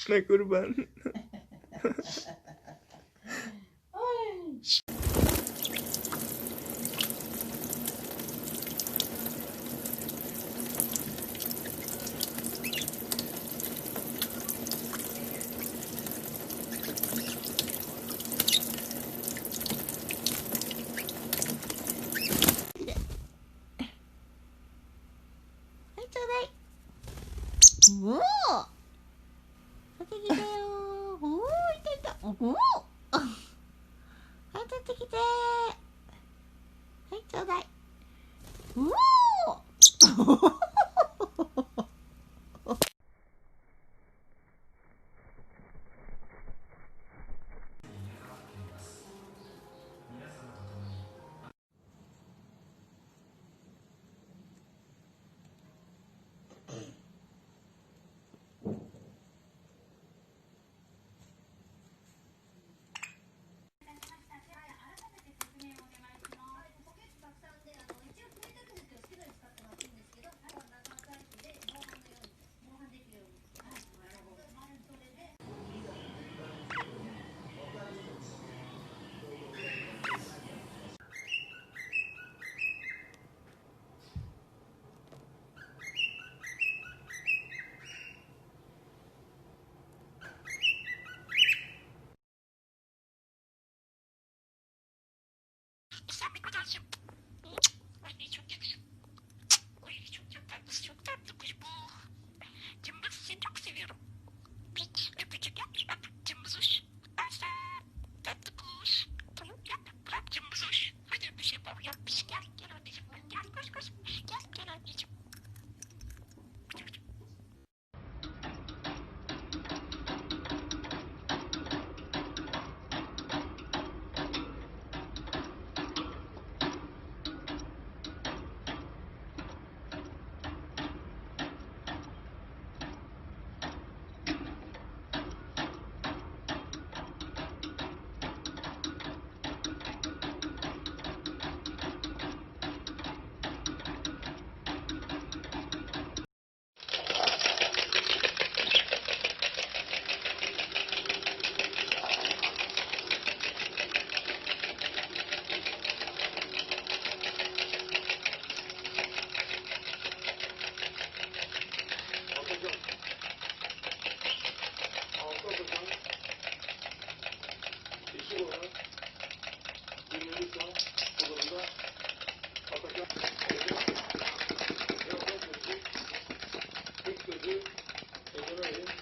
Kuşuna kurban.おお、取ってきてよ。おお、いたいた。おお、はい、取ってきて。はい、ちょうだい。おお。Sabe cuidado. Oynayı çok yakışık. Oynayı çok tatlı, çok tatlı kuş bu. Cımbız seni çok seviyorum. Piç, öpücük yap, bak cımbız hoş. Asa, tatlı kuş. Tamam yap, bırak cımbız hoş. Hadi bir şey yapalım, yap bir şey gel, gel anneciğim. Gel koş koş, gel anneciğim. Tek sözü Egemen'in